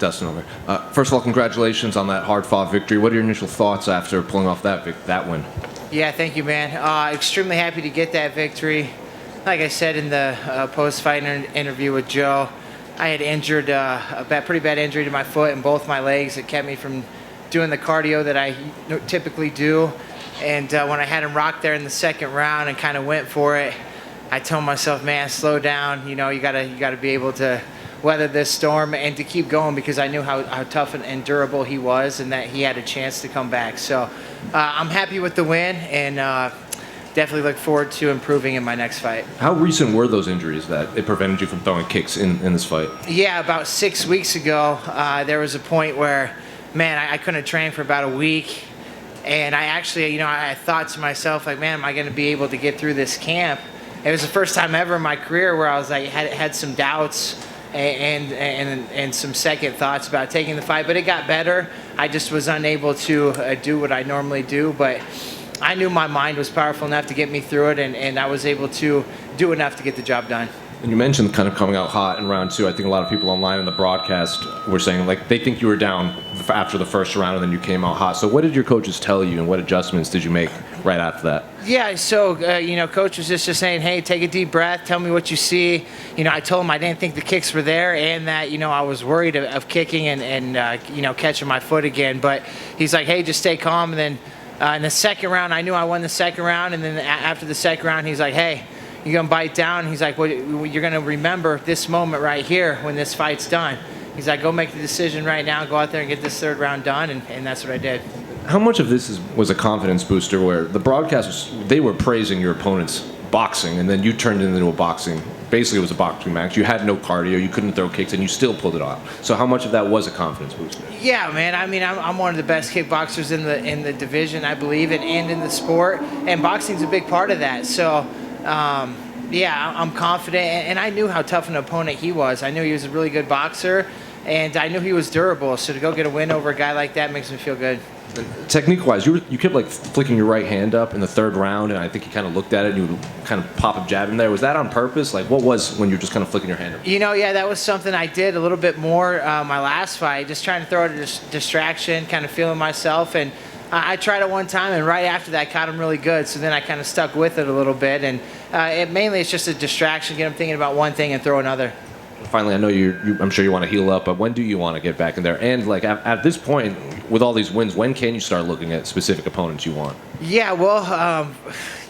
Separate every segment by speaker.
Speaker 1: Dustin over. First of all, congratulations on that hard-fought victory. What are your initial thoughts after pulling off that win?
Speaker 2: Yeah, thank you, man. Extremely happy to get that victory. Like I said in the post-fight interview with Joe, I had injured pretty bad injury to my foot and both my legs. It kept me from doing the cardio that I typically do. And when I had him rock there in the second round and kind of went for it, I told myself, man, slow down. You gotta be able to weather this storm and to keep going, because I knew how tough and durable he was and that he had a chance to come back. So I'm happy with the win and definitely look forward to improving in my next fight.
Speaker 1: How recent were those injuries that it prevented you from throwing kicks in this fight?
Speaker 2: Yeah, about 6 weeks ago, there was a point where, man, I couldn't train for about a week. And I actually, I thought to myself, like, man, am I going to be able to get through this camp? It was the first time ever in my career where I was like, had some doubts and some second thoughts about taking the fight, but it got better. I just was unable to do what I normally do, but I knew my mind was powerful enough to get me through it, and I was able to do enough to get the job done.
Speaker 1: And you mentioned kind of coming out hot in round two. I think a lot of people online in the broadcast were saying, like, they think you were down after the first round and then you came out hot. So what did your coaches tell you, and what adjustments did you make right after that?
Speaker 2: Yeah, so, coach was just saying, hey, take a deep breath, tell me what you see. I told him I didn't think the kicks were there and that, I was worried of kicking and catching my foot again. But he's like, hey, just stay calm. And then in the second round, I knew I won the second round. And then after the second round, he's like, hey, you're going to bite down. He's like, well, you're going to remember this moment right here when this fight's done. He's like, go make the decision right now, go out there and get this third round done, and that's what I did.
Speaker 1: How much of this was a confidence booster where the broadcasters, they were praising your opponent's boxing, and then you turned it into a boxing, basically it was a boxing match. You had no cardio, you couldn't throw kicks, and you still pulled it off. So how much of that was a confidence booster?
Speaker 2: Yeah, man, I mean, I'm one of the best kickboxers in the division, I believe, and in the sport, and boxing's a big part of that. So, yeah, I'm confident, and I knew how tough an opponent he was. I knew he was a really good boxer, and I knew he was durable. So to go get a win over a guy like that makes me feel good.
Speaker 1: Technique-wise, you kept like flicking your right hand up in the third round, and I think you kind of looked at it and you would kind of pop a jab in there. Was that on purpose? Like, what was when you were just kind of flicking your hand up?
Speaker 2: Yeah, that was something I did a little bit more my last fight, just trying to throw it a distraction, kind of feeling myself. And I tried it one time, and right after that, caught him really good. So then I kind of stuck with it a little bit, and it's just a distraction, get him thinking about one thing and throw another.
Speaker 1: Finally, I know I'm sure you want to heal up, but when do you want to get back in there? And like at this point, with all these wins, when can you start looking at specific opponents you want?
Speaker 2: Yeah, well,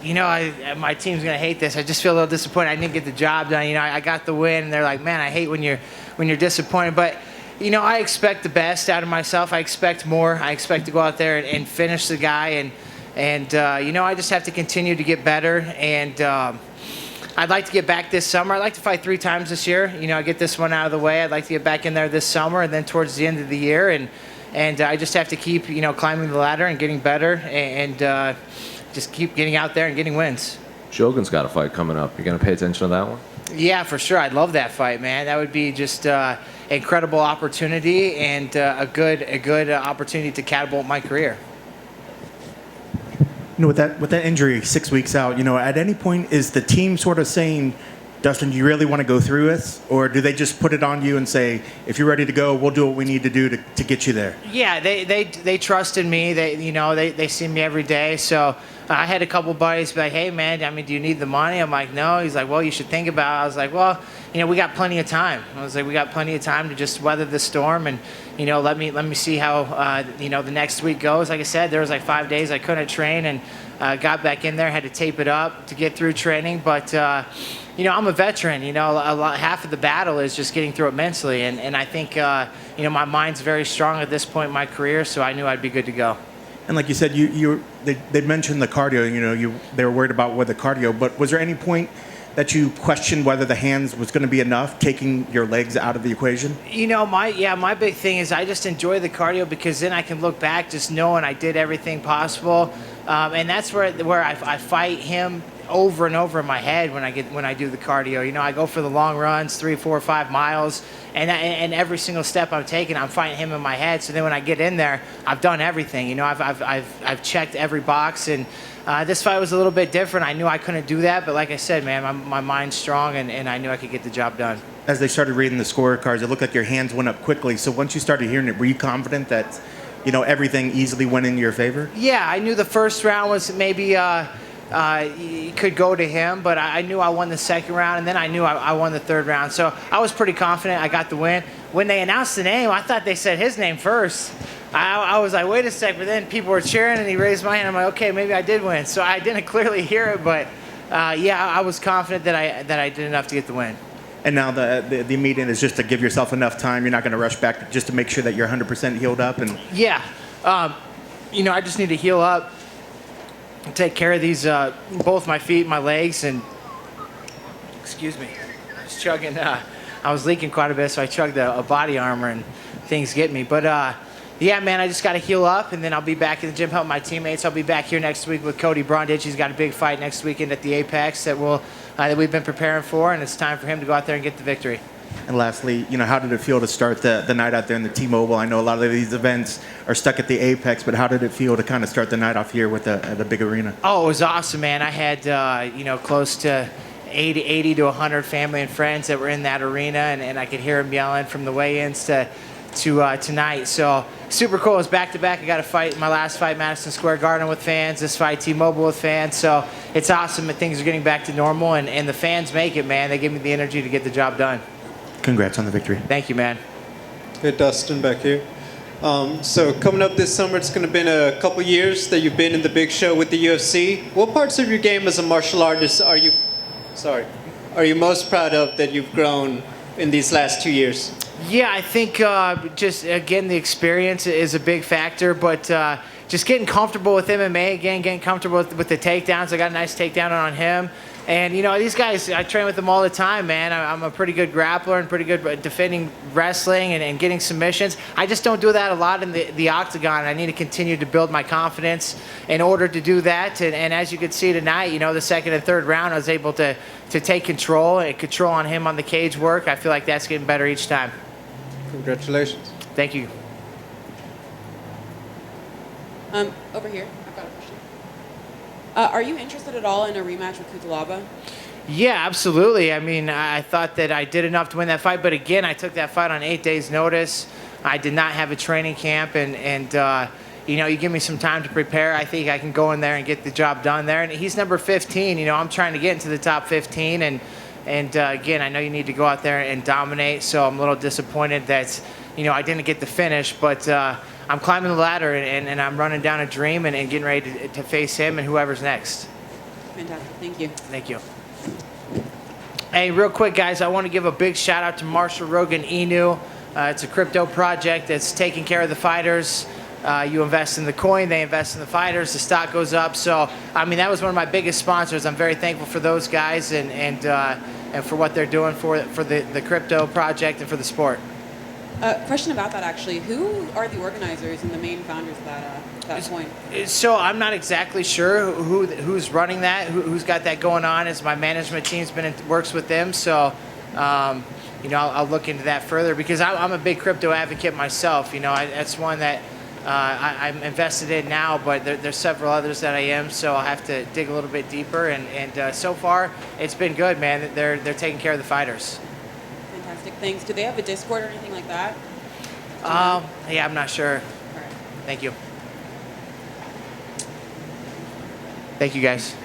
Speaker 2: my team's gonna hate this. I just feel a little disappointed. I didn't get the job done. I got the win, and they're like, man, I hate when you're disappointed, but. I expect the best out of myself. I expect more. I expect to go out there and finish the guy, and I just have to continue to get better. And I'd like to get back this summer. I'd like to fight 3 times this year. I get this one out of the way. I'd like to get back in there this summer, and then towards the end of the year, and I just have to keep climbing the ladder and getting better, and just keep getting out there and getting wins.
Speaker 1: Shogun's got a fight coming up. You gonna pay attention to that one?
Speaker 2: Yeah, for sure. I'd love that fight, man. That would be just incredible opportunity and a good opportunity to catapult my career.
Speaker 3: With that injury 6 weeks out, at any point is the team sort of saying, Dustin, do you really want to go through this? Or do they just put it on you and say, if you're ready to go, we'll do what we need to do to get you there?
Speaker 2: Yeah, they trust in me. They see me every day. So I had a couple buddies be like, hey, man, I mean, do you need the money? I'm like, no. He's like, well, you should think about it. I was like, well, we got plenty of time. I was like, we got plenty of time to just weather the storm and, let me see how, the next week goes. Like I said, there was like 5 days I couldn't train and got back in there, had to tape it up to get through training. But, I'm a veteran. Half of the battle is just getting through it mentally. And I think, my mind's very strong at this point in my career, so I knew I'd be good to go.
Speaker 3: And like you said, they mentioned the cardio. They were worried about the cardio. But was there any point that you questioned whether the hands was going to be enough, taking your legs out of the equation?
Speaker 2: My big thing is I just enjoy the cardio because then I can look back just knowing I did everything possible, and that's where I fight him over and over in my head when I do the cardio. I go for the long runs, 3, 4, 5 miles, and every single step I'm taking, I'm fighting him in my head. So then when I get in there, I've done everything. I've checked every box, and this fight was a little bit different. I knew I couldn't do that, but like I said, man, my mind's strong, and I knew I could get the job done.
Speaker 3: as they started reading the scorecards, it looked like your hands went up quickly. So once you started hearing it, were you confident that, everything easily went in your favor?
Speaker 2: Yeah, I knew the first round was maybe it could go to him, but I knew I won the second round, and then I knew I won the third round. So I was pretty confident I got the win. When they announced the name, I thought they said his name first. I was like, wait a sec, but then people were cheering, and he raised my hand. I'm like, okay, maybe I did win. So I didn't clearly hear it, but yeah, I was confident that I did enough to get the win.
Speaker 3: And now the meeting is just to give yourself enough time. You're not going to rush back just to make sure that you're 100% healed up. And
Speaker 2: yeah, I just need to heal up, take care of these both my feet, my legs, and excuse me, I was chugging. I was leaking quite a bit, so I chugged a body armor, and things get me. But yeah, man, I just got to heal up, and then I'll be back in the gym helping my teammates. I'll be back here next week with Cody Brundage. He's got a big fight next weekend at the Apex that we've been preparing for, and it's time for him to go out there and get the victory.
Speaker 3: And lastly, how did it feel to start the night out there in the T-Mobile? I know a lot of these events are stuck at the Apex, but how did it feel to kind of start the night off here with the big arena?
Speaker 2: Oh, it was awesome, man. I had close to 80 to 100 family and friends that were in that arena, and I could hear them yelling from the weigh-ins to tonight. So super cool. It was back-to-back. I got a fight, my last fight, Madison Square Garden with fans, this fight T-Mobile with fans. So it's awesome that things are getting back to normal, and the fans make it, man. They give me the energy to get the job done.
Speaker 3: Congrats on the victory.
Speaker 2: Thank you, man.
Speaker 4: Hey, Dustin, back here. So coming up this summer, it's going to be a couple years that you've been in the big show with the UFC. What parts of your game as a martial artist are you most proud of that you've grown in these last 2 years?
Speaker 2: Yeah, I think just, again, the experience is a big factor, but just getting comfortable with MMA again, getting comfortable with the takedowns. I got a nice takedown on him. And, these guys, I train with them all the time, man. I'm a pretty good grappler and pretty good at defending wrestling and getting submissions. I just don't do that a lot in the octagon. I need to continue to build my confidence in order to do that. And as you can see tonight, the second and third round, I was able to take control on him on the cage work. I feel like that's getting better each time.
Speaker 4: Congratulations.
Speaker 2: Thank you.
Speaker 5: Over here, I've got a question. Are you interested at all in a rematch with Kutalaba?
Speaker 2: Yeah, absolutely. I mean, I thought that I did enough to win that fight, but again, I took that fight on 8 days' notice. I did not have a training camp, and you give me some time to prepare. I think I can go in there and get the job done there. And he's number 15. I'm trying to get into the top 15, and again, I know you need to go out there and dominate. So I'm a little disappointed that I didn't get the finish, but I'm climbing the ladder, and I'm running down a dream and getting ready to face him and whoever's next.
Speaker 5: Fantastic. Thank you.
Speaker 2: Thank you. Hey, real quick, guys, I want to give a big shout out to Marshall Rogan Inu. It's a crypto project that's taking care of the fighters. You invest in the coin, they invest in the fighters, the stock goes up. So, I mean, that was one of my biggest sponsors. I'm very thankful for those guys and for what they're doing for the crypto project and for the sport.
Speaker 5: Question about that, actually. Who are the organizers and the main founders of that coin?
Speaker 2: So I'm not exactly sure who's running that, who's got that going on. As my management team's works with them, so I'll look into that further because I'm a big crypto advocate myself. That's one that I'm invested in now, but there's several others that I am, so I'll have to dig a little bit deeper. And so far, it's been good, man. They're taking care of the fighters.
Speaker 5: Fantastic. Thanks. Do they have a Discord or anything like that?
Speaker 2: Yeah, I'm not sure.
Speaker 5: All right.
Speaker 2: Thank you. Thank you, guys.